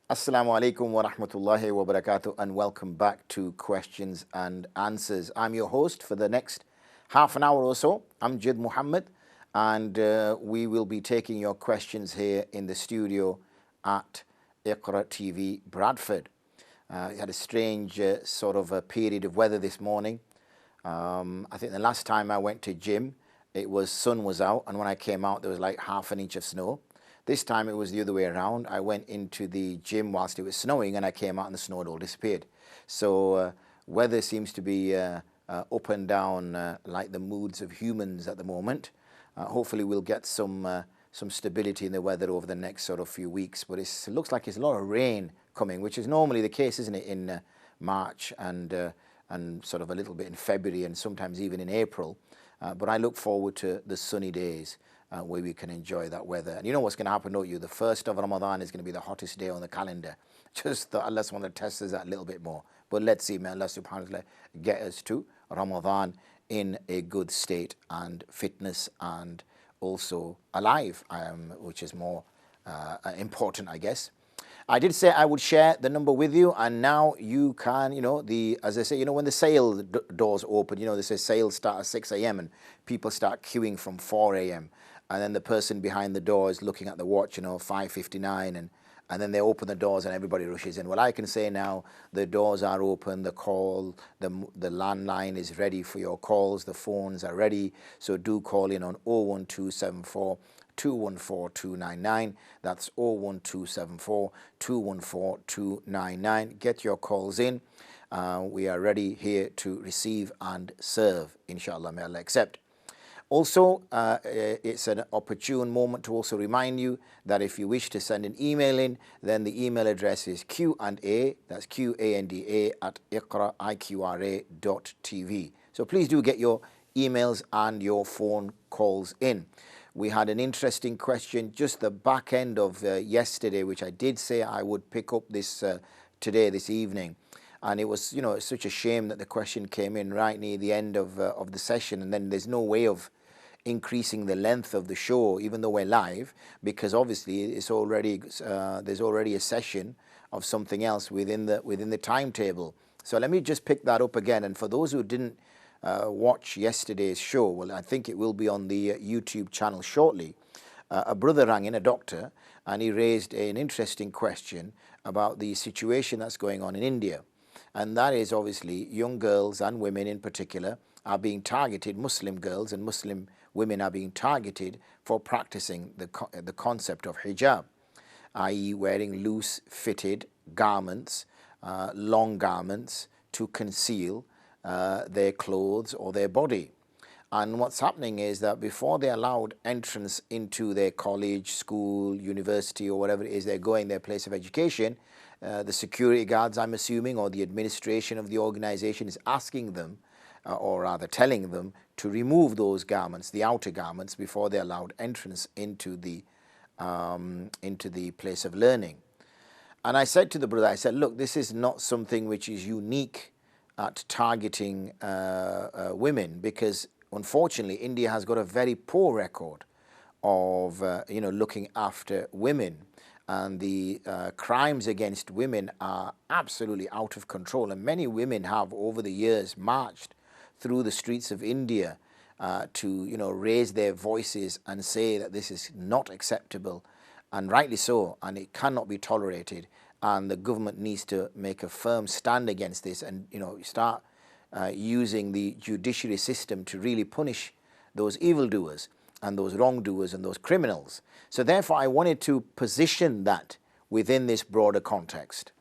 Assalamu alaikum wa rahmatullahi wa barakatuh, and welcome back to Questions and Answers. I'm your host for the next half an hour or so. I'm Jid Muhammad, and we will be taking your questions here in the studio at Iqra TV Bradford. We had a strange sort of a period of weather this morning. I think the last time I went to gym, sun was out, and when I came out, there was like half an inch of snow. This time it was the other way around. I went into the gym whilst it was snowing, and I came out and the snow had all disappeared. So weather seems to be up and down like the moods of humans at the moment. Hopefully we'll get some stability in the weather over the next sort of few weeks. But it looks like it's a lot of rain coming, which is normally the case, isn't it, in March and sort of a little bit in February and sometimes even in April. But I look forward to the sunny days where we can enjoy that weather. And you know what's going to happen, don't you? The first of Ramadan is going to be the hottest day on the calendar. Just that Allah subhanahu wa ta'ala tests us that a little bit more. But let's see, may Allah subhanahu wa ta'ala get us to Ramadan in a good state and fitness and also alive, which is more important, I guess. I did say I would share the number with you, and now you can, as I say, when the sale doors open, they say sales start at 6 a.m. and people start queuing from 4 a.m. And then the person behind the door is looking at the watch, 5:59, and then they open the doors and everybody rushes in. Well, I can say now the doors are open, the landline is ready for your calls, the phones are ready, so do call in on 01274 214 299. That's 01274 214 299. Get your calls in. We are ready here to receive and serve, inshallah, may Allah accept. Also, it's an opportune moment to also remind you that if you wish to send an email in, then the email address is Q&A, that's QANDA at iqra.tv. So please do get your emails and your phone calls in. We had an interesting question just the back end of yesterday, which I did say I would pick up this evening. And it was, it's such a shame that the question came in right near the end of the session, and then there's no way of increasing the length of the show, even though we're live, because obviously it's already there's already a session of something else within the timetable. So let me just pick that up again. And for those who didn't watch yesterday's show, well, I think it will be on the YouTube channel shortly. A brother rang in, a doctor, and he raised an interesting question about the situation that's going on in India. And that is obviously young girls and women in particular are being targeted, Muslim girls and Muslim women are being targeted for practicing the concept of hijab, i.e. wearing loose-fitted garments, long garments to conceal their clothes or their body. And what's happening is that before they're allowed entrance into their college, school, university, or whatever it is they're going, their place of education, the security guards, I'm assuming, or the administration of the organization is asking them, or rather telling them, to remove those garments, the outer garments, before they're allowed entrance into the place of learning. And I said to the brother, I said, look, this is not something which is unique at targeting women, because unfortunately India has got a very poor record of looking after women, and the crimes against women are absolutely out of control. And many women have over the years marched through the streets of India to raise their voices and say that this is not acceptable, and rightly so, and it cannot be tolerated. And the government needs to make a firm stand against this and start using the judiciary system to really punish those evildoers and those wrongdoers and those criminals. So therefore I wanted to position that within this broader context,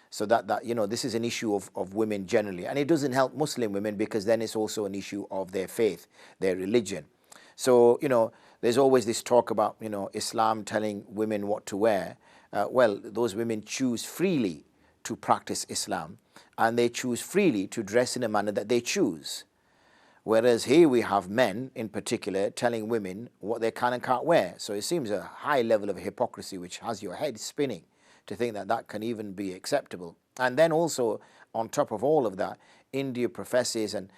so that this is an issue of women generally, and it doesn't help Muslim women, because then it's also an issue of their faith, their religion. So there's always this talk about Islam telling women what to wear. Well, those women choose freely to practice Islam, and they choose freely to dress in a manner that they choose. Whereas here we have men in particular telling women what they can and can't wear. So it seems a high level of hypocrisy which has your head spinning to think that that can even be acceptable. And then also, on top of all of that, India professes and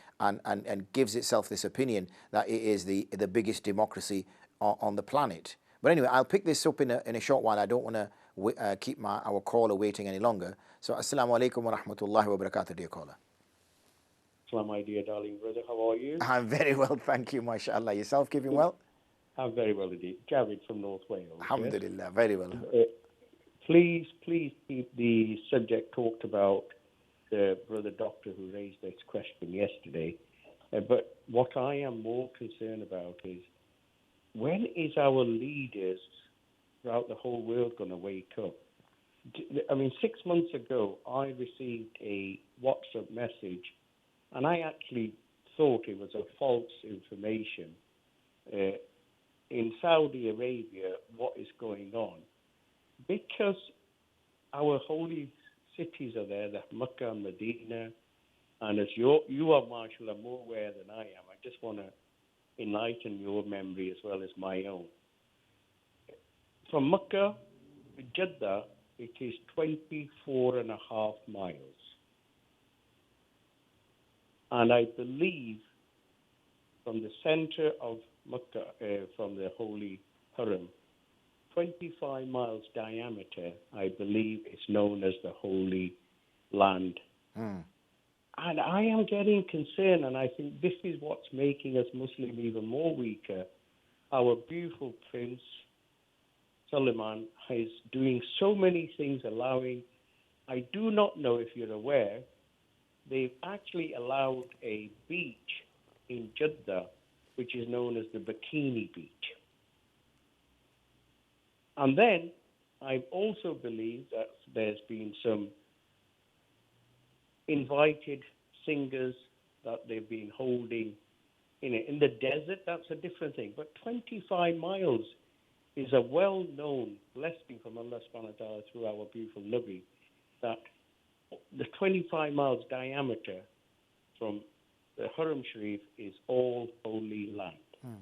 gives itself this opinion that it is the biggest democracy on the planet. But anyway, I'll pick this up in a short while. I don't want to keep our caller waiting any longer. So, assalamu alaikum wa rahmatullahi wa barakatuh, dear caller. Hello, my dear darling brother. How are you? I'm very well, thank you, mashallah. Yourself keeping well? I'm very well indeed. Javid from North Wales. Alhamdulillah, yes? Very well. Please keep the subject talked about the brother doctor who raised this question yesterday. But what I am more concerned about is, when is our leaders throughout the whole world going to wake up? I mean, 6 months ago, I received a WhatsApp message, and I actually thought it was a false information. In Saudi Arabia, what is going on? Because our holy cities are there, the Mecca and Medina, and as you are, mashallah, more aware than I am, I just want to enlighten your memory as well as my own. From Mecca to Jeddah, it is 24.5 miles. And I believe from the center of Mecca, from the Holy Haram, 25 miles diameter, I believe is known as the Holy Land. And I am getting concerned, and I think this is what's making us Muslim even more weaker. Our beautiful Prince Suleiman is doing so many things, allowing, I do not know if you're aware, they've actually allowed a beach in Jeddah, which is known as the Bikini Beach. And then I also believe that there's been some invited singers that they've been holding in the desert. That's a different thing. But 25 miles is a well-known blessing from Allah subhanahu wa ta'ala through our beautiful Nabi, that the 25 miles diameter from the Haram Sharif is all holy land.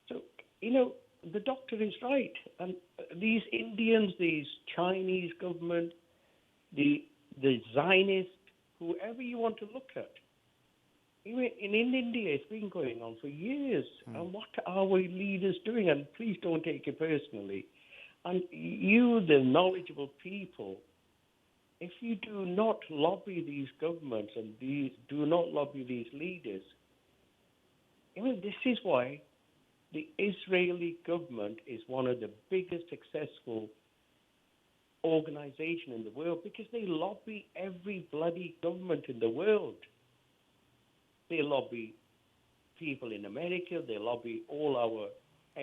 So, the doctor is right. And these Indians, these Chinese government, the Zionists, whoever you want to look at, in India, it's been going on for years. And what are our leaders doing? And please don't take it personally. And you, the knowledgeable people, if you do not lobby these governments and do not lobby these leaders, this is why the Israeli government is one of the biggest successful organization in the world, because they lobby every bloody government in the world. They lobby people in America. They lobby all our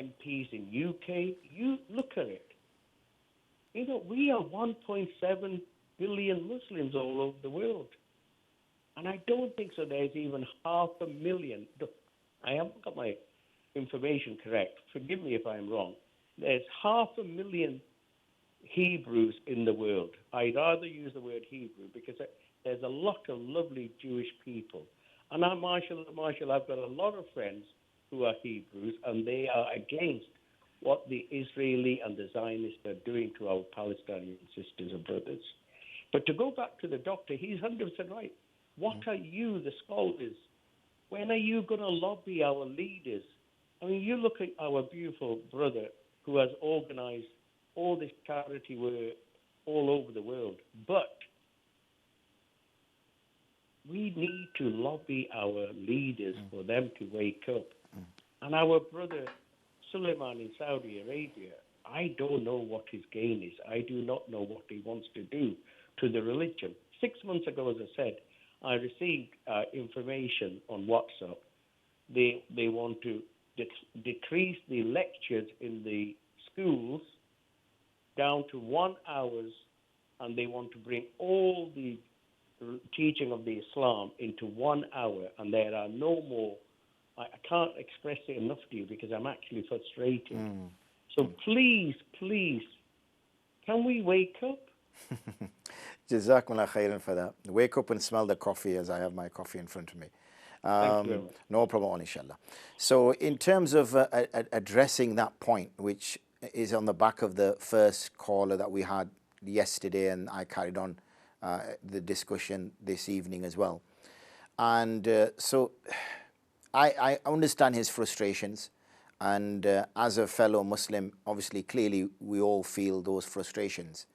MPs in UK. You look at it. We are 1.7 billion Muslims all over the world. And I don't think so there's even 500,000. I haven't got my information correct. Forgive me if I'm wrong. There's 500,000 Hebrews in the world. I'd rather use the word Hebrew because there's a lot of lovely Jewish people. And mashallah, I've got a lot of friends who are Hebrews, and they are against what the Israeli and the Zionists are doing to our Palestinian sisters and brothers. But to go back to the doctor, he's 100% right. What are you, the scholars? When are you going to lobby our leaders? I mean, you look at our beautiful brother who has organized all this charity work all over the world. But we need to lobby our leaders for them to wake up. And our brother Suleiman in Saudi Arabia, I don't know what his gain is. I do not know what he wants to do to the religion. 6 months ago, as I said, I received information on WhatsApp. They want to decrease the lectures in the schools down to 1 hour, and they want to bring all the teaching of the Islam into 1 hour, and there are no more. I can't express it enough to you because I'm actually frustrated. So please, can we wake up? Jazakumullah khairan for that. Wake up and smell the coffee, as I have my coffee in front of me. Thank you very much. No problem, inshallah. So in terms of addressing that point, which is on the back of the first caller that we had yesterday, and I carried on the discussion this evening as well. And so I understand his frustrations. And as a fellow Muslim, obviously, clearly, we all feel those frustrations.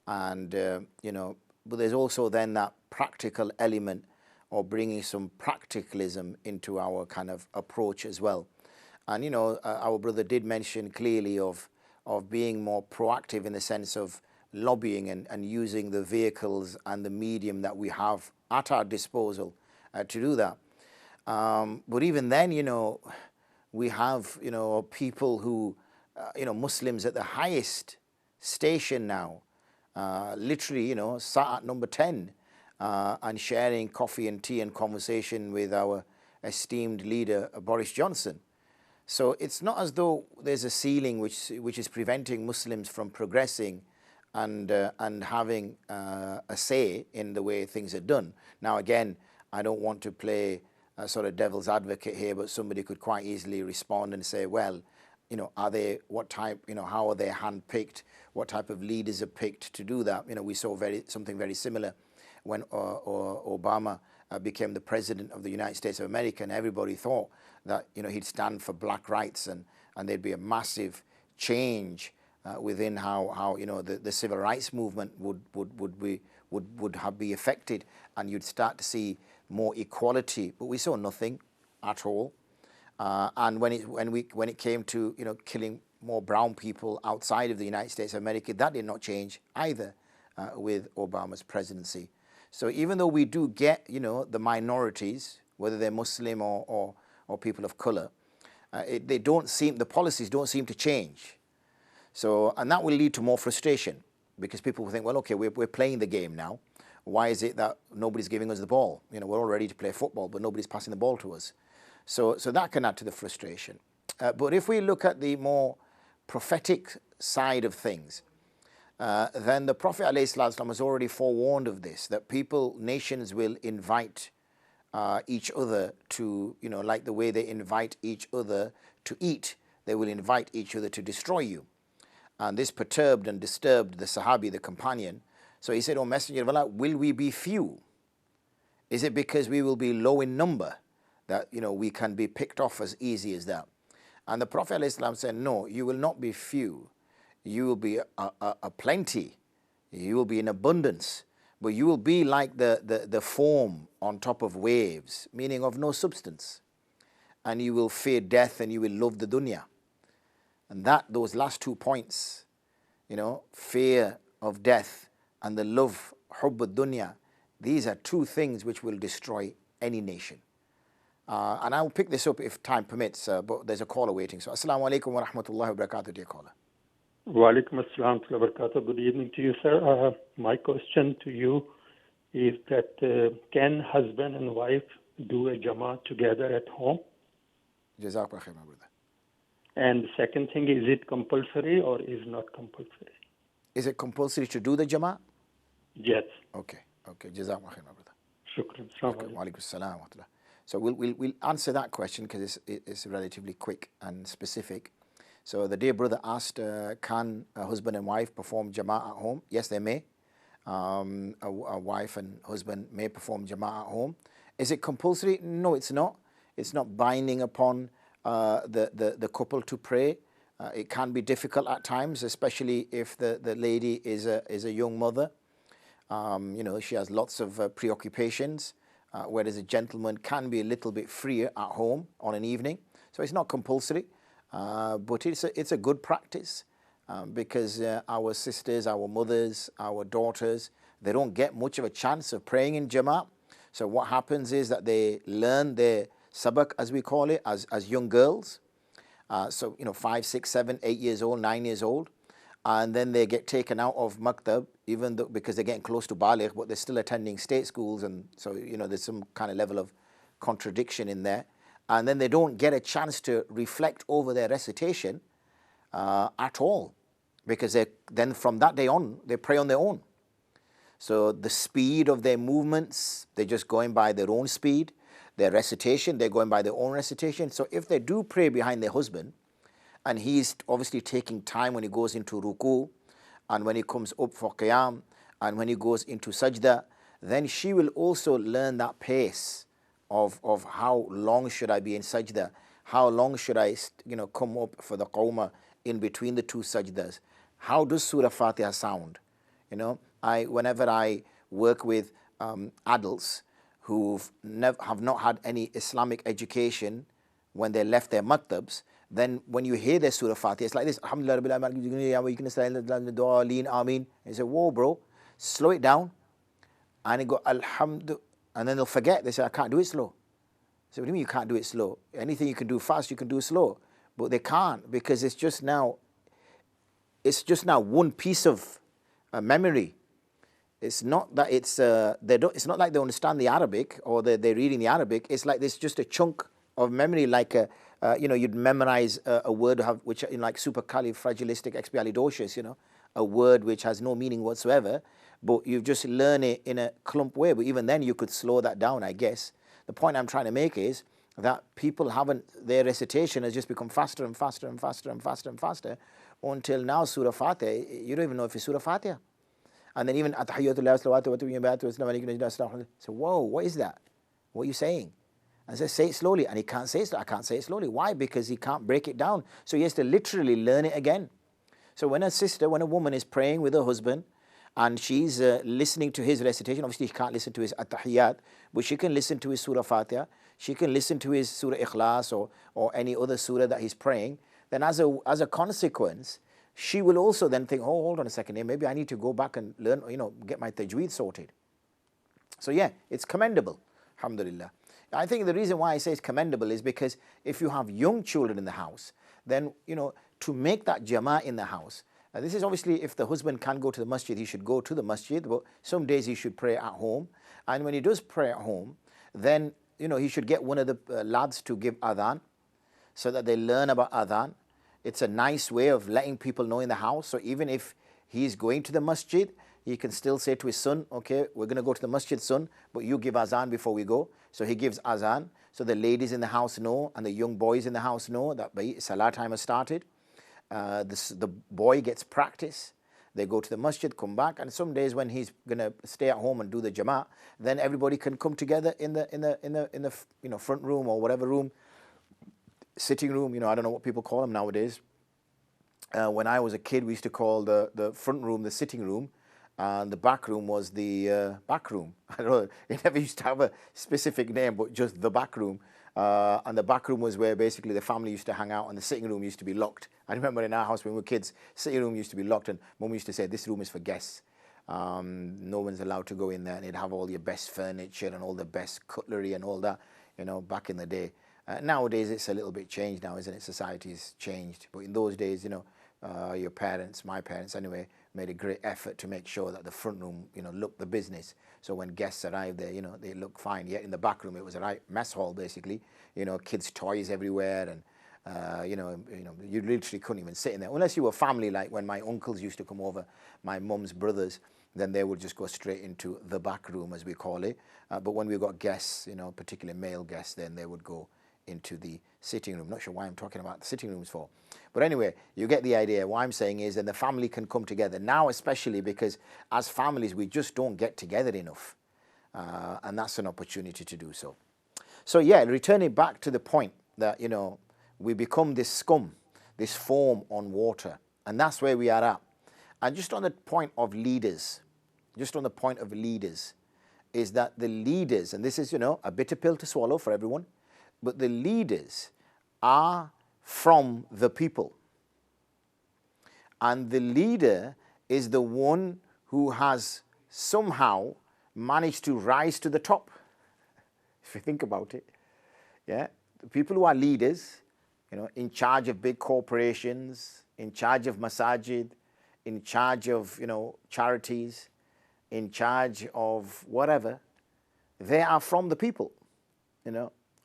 And, but there's also then that practical element or bringing some practicalism into our kind of approach as well. And, our brother did mention clearly of being more proactive in the sense of lobbying and using the vehicles and the medium that we have at our disposal to do that. But even then, we have, people who, Muslims at the highest station now, literally, sat at number 10 and sharing coffee and tea and conversation with our esteemed leader, Boris Johnson. So it's not as though there's a ceiling which is preventing Muslims from progressing and having a say in the way things are done. Now, again, I don't want to play a sort of devil's advocate here, but somebody could quite easily respond and say, well, are they, what type, how are they handpicked? What type of leaders are picked to do that? We saw something very similar when Obama became the president of the United States of America, and everybody thought that, he'd stand for black rights and there'd be a massive change within how the civil rights movement would have be affected, and you'd start to see more equality. But we saw nothing at all. And when it came to killing more brown people outside of the United States of America, that did not change either with Obama's presidency. So even though we do get the minorities, whether they're Muslim or people of color, the policies don't seem to change. So, and that will lead to more frustration because people will think, well, okay, we're playing the game now. Why is it that nobody's giving us the ball? We're all ready to play football, but nobody's passing the ball to us. So that can add to the frustration. But if we look at the more prophetic side of things, then the Prophet ﷺ has already forewarned of this, that nations will invite each other to, like the way they invite each other to eat, they will invite each other to destroy you. And this perturbed and disturbed the Sahabi, the companion. So he said, O Messenger of Allah, will we be few? Is it because we will be low in number that, we can be picked off as easy as that? And the Prophet ﷺ said, no, you will not be few. You will be a plenty. You will be in abundance. But you will be like the foam on top of waves, meaning of no substance. And you will fear death and you will love the dunya. And those last 2 points, fear of death and the love, hubb ad-dunya, these are 2 things which will destroy any nation. And I'll pick this up if time permits, but there's a caller waiting. So, assalamu alaikum wa rahmatullahi wa barakatuh, dear caller. Wa alaikum assalam wa barakatuh. Good evening to you, sir. My question to you is that can husband and wife do a Jama'ah together at home? Jazakallah khair, my brother. And the second thing, is it compulsory or is not compulsory? Is it compulsory to do the Jama'ah? Yes. Okay. Jazakallah khair, my brother. Shukran. Okay. Wa alaikum assalam wa rahmatullah. So we'll answer that question because it's relatively quick and specific. So the dear brother asked, can a husband and wife perform Jama'ah at home? Yes, they may. A wife and husband may perform Jama'ah at home. Is it compulsory? No, it's not. It's not binding upon the couple to pray. It can be difficult at times, especially if the lady is a young mother. She has lots of preoccupations, whereas a gentleman can be a little bit freer at home on an evening. So it's not compulsory, but it's a good practice because our sisters, our mothers, our daughters, they don't get much of a chance of praying in Jama'ah. So what happens is that they learn their sabak, as we call it, as young girls. 5, 6, 7, 8 years old, 9 years old. And then they get taken out of maktab, even though, because they're getting close to baligh, but they're still attending state schools. And so, there's some kind of level of contradiction in there. And then they don't get a chance to reflect over their recitation at all. Because then from that day on, they pray on their own. So the speed of their movements, they're just going by their own speed. Their recitation, they're going by their own recitation. So if they do pray behind their husband, and he's obviously taking time when he goes into ruku, and when he comes up for qiyam, and when he goes into sajda, then she will also learn that pace of how long should I be in sajda, How long should I, come up for the qawma in between the two sajdas? How does Surah Fatiha sound? Whenever I work with adults who have not had any Islamic education when they left their maktabs, then when you hear their Surah Fatiha, it's like this, Alhamdulillah, Rabbil Ameen. You say, whoa, bro, slow it down. And they go, Alhamdulillah, and then they'll forget. They say, I can't do it slow. So what do you mean you can't do it slow? Anything you can do fast, you can do slow. But they can't, because it's just now one piece of memory. It's not that it's not like they understand the Arabic or they're reading the Arabic. It's like there's just a chunk of memory, like you'd memorize a word which like supercalifragilisticexpialidocious, a word which has no meaning whatsoever, but you just learn it in a clump way. But even then, you could slow that down, I guess. The point I'm trying to make is that people their recitation has just become faster and faster and faster and faster and faster until now Surah Fatiha, you don't even know if it's Surah Fatiha. And then even Atahiyyatullah salawatu wa tabiyyun. So, whoa, what is that? What are you saying? And says, say it slowly. And he can't say it. I can't say it slowly. Why? Because he can't break it down. So he has to literally learn it again. So when a woman is praying with her husband and she's listening to his recitation, obviously she can't listen to his Atahiyyat, but she can listen to his Surah Fatiha. She can listen to his Surah Ikhlas or any other surah that he's praying. Then as a consequence, she will also then think, oh, hold on a second here, maybe I need to go back and learn, get my tajweed sorted. So yeah, it's commendable, alhamdulillah. I think the reason why I say it's commendable is because if you have young children in the house, then, to make that jama'ah in the house, this is obviously if the husband can go to the masjid, he should go to the masjid, but some days he should pray at home. And when he does pray at home, then, he should get one of the lads to give adhan so that they learn about adhan. It's a nice way of letting people know in the house. So even if he's going to the masjid, he can still say to his son, okay, we're going to go to the masjid, son, but you give azan before we go. So he gives azan. So the ladies in the house know and the young boys in the house know that salah time has started. The boy gets practice. They go to the masjid, come back, and some days when he's going to stay at home and do the jama'ah, then everybody can come together in the front room or whatever room, sitting room, I don't know what people call them nowadays. When I was a kid, we used to call the front room the sitting room, and the back room was the back room. I don't know, it never used to have a specific name, but just the back room. And the back room was where basically the family used to hang out, and the sitting room used to be locked. I remember in our house when we were kids, sitting room used to be locked, and Mum used to say, this room is for guests. No one's allowed to go in there, and it'd have all your best furniture and all the best cutlery and all that, back in the day. Nowadays, it's a little bit changed now, isn't it? Society's changed. But in those days, your parents, my parents anyway, made a great effort to make sure that the front room, looked the business. So when guests arrived there, they look fine. Yet in the back room, it was a right mess hall, basically. Kids' toys everywhere. And, you literally couldn't even sit in there. Unless you were family, like when my uncles used to come over, my mum's brothers, then they would just go straight into the back room, as we call it. But when we got guests, particularly male guests, then they would go into the sitting room. Not sure why I'm talking about the sitting rooms for. But anyway, you get the idea. What I'm saying is then the family can come together. Now especially because as families, we just don't get together enough. And that's an opportunity to do so. So yeah, returning back to the point that, we become this scum, this foam on water. And that's where we are at. And just on the point of leaders, is that the leaders, and this is, a bitter pill to swallow for everyone, but the leaders are from the people. And the leader is the one who has somehow managed to rise to the top, if you think about it. Yeah, the people who are leaders, in charge of big corporations, in charge of masajid, in charge of, charities, in charge of whatever, they are from the people,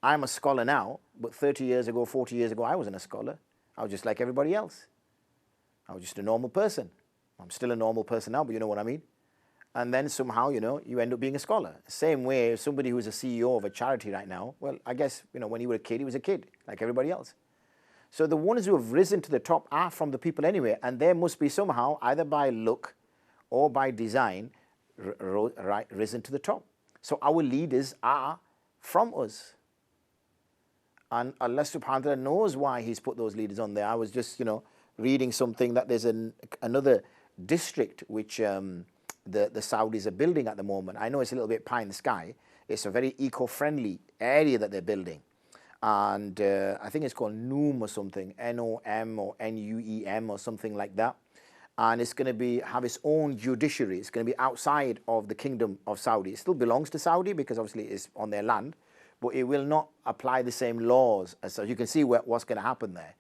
I'm a scholar now, but 30 years ago, 40 years ago, I wasn't a scholar. I was just like everybody else. I was just a normal person. I'm still a normal person now, but you know what I mean? And then somehow, you end up being a scholar. Same way, somebody who's a CEO of a charity right now, well, I guess, when he was a kid, he was a kid, like everybody else. So the ones who have risen to the top are from the people anyway, and they must be somehow, either by luck or by design, risen to the top. So our leaders are from us. And Allah subhanahu wa ta'ala knows why He's put those leaders on there. I was just, reading something that there's another district which the Saudis are building at the moment. I know it's a little bit pie in the sky. It's a very eco-friendly area that they're building. And I think it's called Noom or something, N-O-M or N-U-E-M or something like that. And it's going to have its own judiciary. It's going to be outside of the kingdom of Saudi. It still belongs to Saudi because obviously it's on their land, but it will not apply the same laws. So you can see what's going to happen there.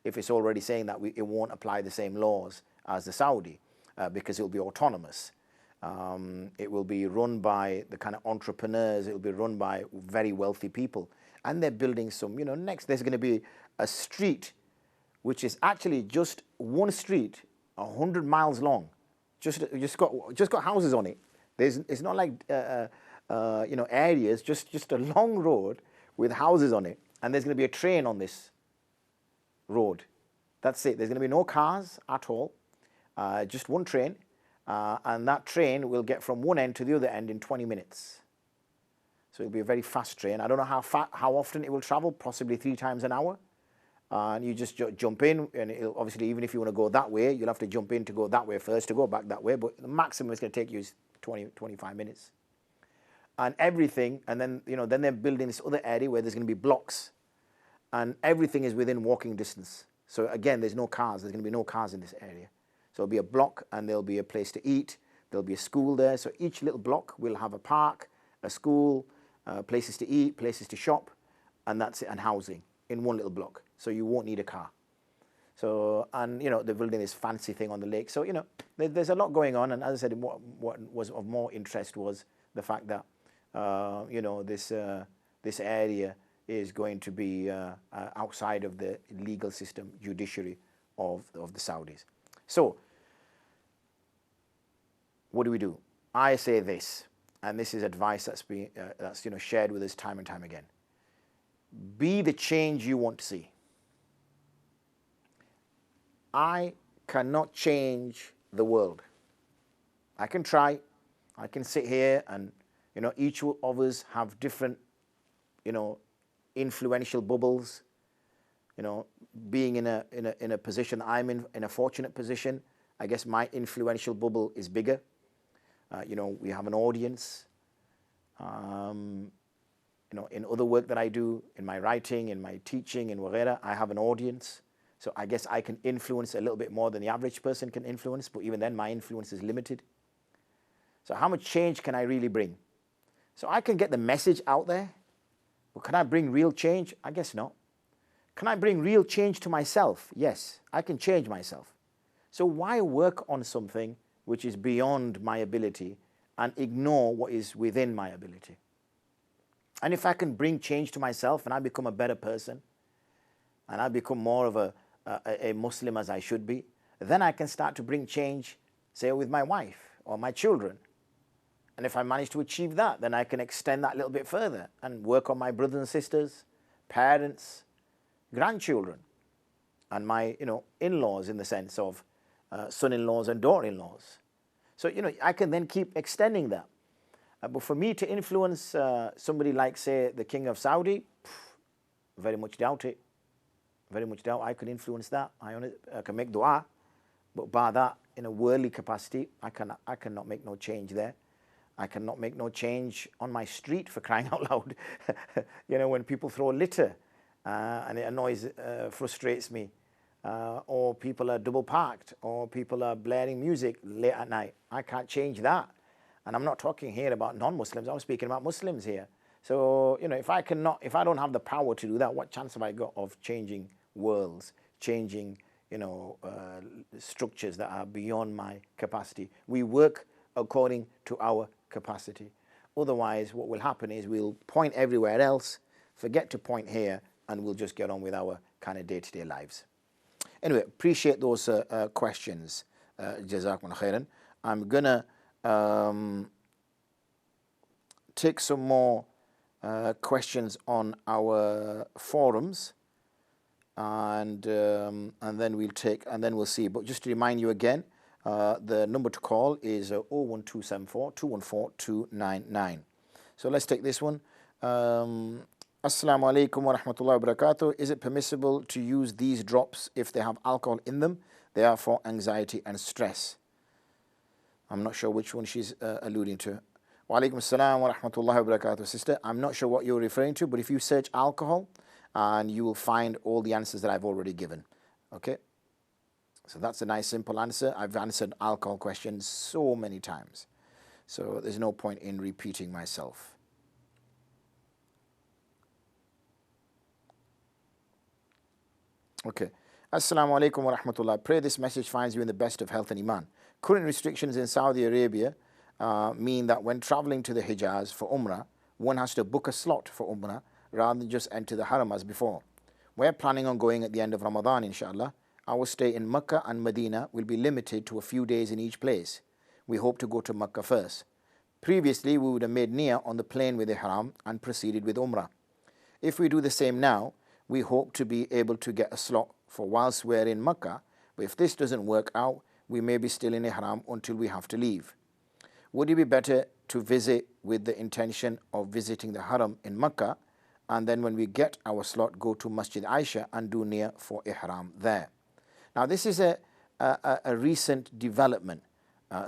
If it's already saying that it won't apply the same laws as the Saudi because it will be autonomous. It will be run by the kind of entrepreneurs. It will be run by very wealthy people. And they're building some, next there's going to be a street which is actually just one street, 100 miles long. Just got houses on it. It's not like areas. Just a long road with houses on it, and there's going to be a train on this road. That's it. There's going to be no cars at all. Just one train, and that train will get from one end to the other end in 20 minutes. So it'll be a very fast train. I don't know how often it will travel. Possibly 3 times an hour. And you just jump in, and obviously even if you want to go that way, you'll have to jump in to go that way first to go back that way. But the maximum it's going to take you is 25 minutes. And everything, and then then they're building this other area where there's going to be blocks, and everything is within walking distance. So again, there's no cars. There's going to be no cars in this area. So it'll be a block, and there'll be a place to eat. There'll be a school there. So each little block will have a park, a school, places to eat, places to shop, and that's it, and housing in one little block. So you won't need a car. So, and they're building this fancy thing on the lake. So, there's a lot going on. And as I said, what was of more interest was the fact that, this area is going to be outside of the legal system, judiciary of the Saudis. So, what do we do? I say this, and this is advice that's shared with us time and time again. Be the change you want to see. I cannot change the world. I can try. I can sit here and, each of us have different, influential bubbles. Being in a position I'm in a fortunate position, I guess my influential bubble is bigger. We have an audience. In other work that I do, in my writing, in my teaching, in whatever, I have an audience. So I guess I can influence a little bit more than the average person can influence, but even then my influence is limited. So how much change can I really bring? So I can get the message out there, but can I bring real change? I guess not. Can I bring real change to myself? Yes, I can change myself. So why work on something which is beyond my ability and ignore what is within my ability? And if I can bring change to myself and I become a better person, and I become more of a Muslim as I should be, then I can start to bring change, say, with my wife or my children. And if I manage to achieve that, then I can extend that a little bit further and work on my brothers and sisters, parents, grandchildren, and my, in-laws in the sense of son-in-laws and daughter-in-laws. So, I can then keep extending that. But for me to influence somebody like, say, the King of Saudi, very much doubt it. Very much doubt I could influence that. I can make dua, but by that, in a worldly capacity, I cannot make no change there. I cannot make no change on my street, for crying out loud. When people throw litter and it annoys, frustrates me, or people are double parked, or people are blaring music late at night, I can't change that. And I'm not talking here about non-Muslims. I'm speaking about Muslims here. So, if I don't have the power to do that, what chance have I got of changing worlds, changing, structures that are beyond my capacity? We work according to our capacity. Otherwise, what will happen is we'll point everywhere else, forget to point here, and we'll just get on with our kind of day-to-day lives. Anyway, appreciate those questions. Jazakumullah khairan. I'm going to take some more questions on our forums, and then we'll see. But just to remind you again, the number to call is 01274 214 299. So let's take this one. Assalamu alaikum wa rahmatullahi wa barakatuh. Is it permissible to use these drops if they have alcohol in them? They are for anxiety and stress. I'm not sure which one she's alluding to. Wa alaikum assalam wa rahmatullahi wa barakatuh, sister. I'm not sure what you're referring to, but if you search alcohol, and you will find all the answers that I've already given. Okay? So that's a nice simple answer. I've answered alcohol questions so many times. So there's no point in repeating myself. Okay. Assalamu alaikum wa rahmatullah. Pray this message finds you in the best of health and iman. Current restrictions in Saudi Arabia mean that when traveling to the Hijaz for Umrah, one has to book a slot for Umrah rather than just enter the Haram as before. We're planning on going at the end of Ramadan, inshallah. Our stay in Mecca and Medina will be limited to a few days in each place. We hope to go to Mecca first. Previously, we would have made Niyyah on the plane with Ihram and proceeded with Umrah. If we do the same now, we hope to be able to get a slot for whilst we're in Mecca, but if this doesn't work out, we may be still in Ihram until we have to leave. Would it be better to visit with the intention of visiting the Haram in Mecca, and then when we get our slot, go to Masjid Aisha and do Niyyah for Ihram there? Now, this is a recent development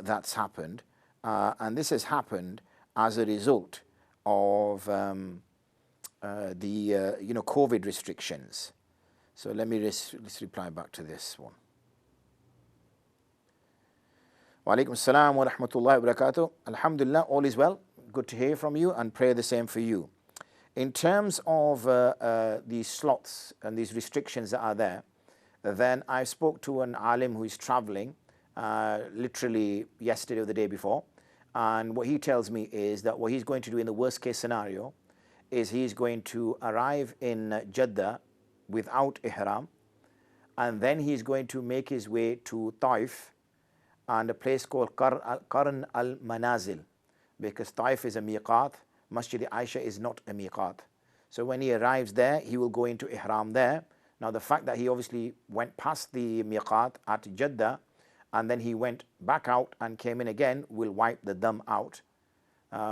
that's happened, and this has happened as a result of the COVID restrictions. So let me let's reply back to this one. Wa alaikum assalam wa rahmatullahi wa barakatuh. Alhamdulillah, all is well. Good to hear from you and pray the same for you. In terms of these slots and these restrictions that are there, then I spoke to an alim who is traveling literally yesterday or the day before, and what he tells me is that what he's going to do in the worst case scenario is he's going to arrive in Jeddah without ihram, and then he's going to make his way to Taif and a place called Qarn al-Manazil, because Taif is a miqat, Masjid Aisha is not a miqat. So when he arrives there, he will go into ihram there. Now the fact that he obviously went past the miqat at Jeddah and then he went back out and came in again will wipe the dam out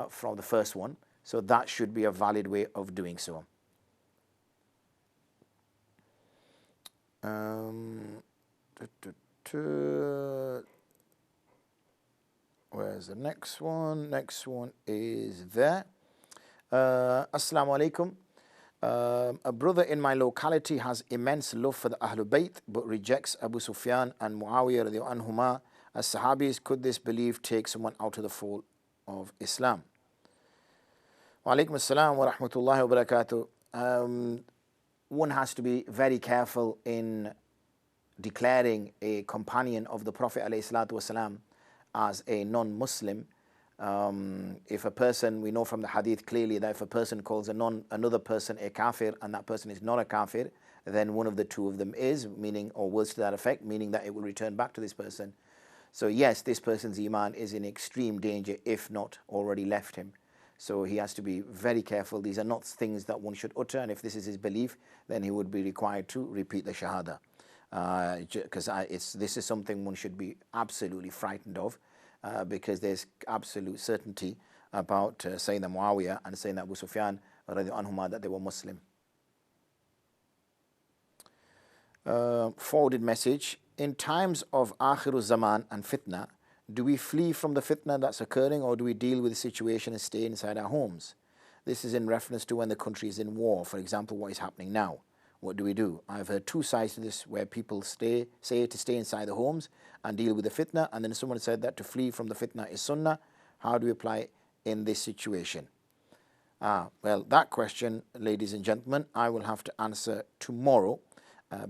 from the first one. So that should be a valid way of doing so. Where's the next one? Next one is there. Assalamu alaikum. A brother in my locality has immense love for the Ahlul Bayt but rejects Abu Sufyan and Muawiyah radiallahu anhuma as Sahabis. Could this belief take someone out of the fold of Islam? Wa alaikum assalam wa rahmatullahi wa barakatuh. One has to be very careful in declaring a companion of the Prophet ﷺ as a non-Muslim. If a person, we know from the hadith clearly that if a person calls another person a kafir and that person is not a kafir, then one of the two of them is, meaning, or words to that effect, meaning that it will return back to this person. So yes, this person's iman is in extreme danger, if not already left him. So he has to be very careful. These are not things that one should utter, and if this is his belief, then he would be required to repeat the shahada. Because this is something one should be absolutely frightened of, because there's absolute certainty about Sayyidina Muawiyah and Sayyidina Abu Sufyan radiallahu anhuma that they were Muslim. Forwarded message. In times of Akhiru Zaman and fitna, do we flee from the fitna that's occurring, or do we deal with the situation and stay inside our homes? This is in reference to when the country is in war. For example, what is happening now. What do we do? I've heard two sides to this, where people say to stay inside the homes and deal with the fitna, and then someone said that to flee from the fitna is sunnah. How do we apply it in this situation? Well, that question, ladies and gentlemen, I will have to answer tomorrow,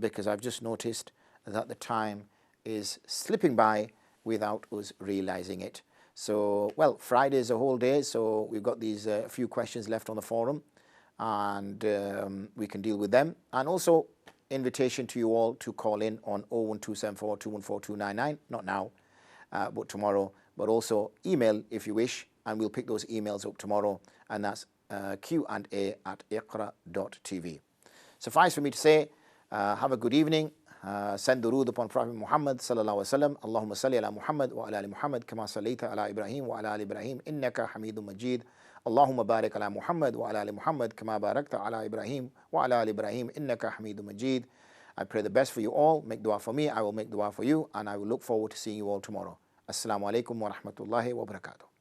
because I've just noticed that the time is slipping by without us realizing it. So, well, Friday is a whole day, so we've got these few questions left on the forum, and we can deal with them. And also, invitation to you all to call in on 01274 214 299, not now, but tomorrow, but also email if you wish, and we'll pick those emails up tomorrow, and that's Q&A@iqra.tv. Suffice for me to say, have a good evening, Send durood upon Prophet Muhammad sallallahu alaihi wasallam. Allahumma salli ala Muhammad wa ala ali Muhammad kama sallaita ala Ibrahim wa ala ali Ibrahim innaka Hamidum Majid. Allahumma barik ala Muhammad wa ala ali Muhammad kama barakta ala Ibrahim wa ala ali Ibrahim innaka Hamidum Majid. I pray the best for you all. Make dua for me. I will make dua for you, and I will look forward to seeing you all tomorrow. Assalamu alaikum wa rahmatullahi wa barakatuh.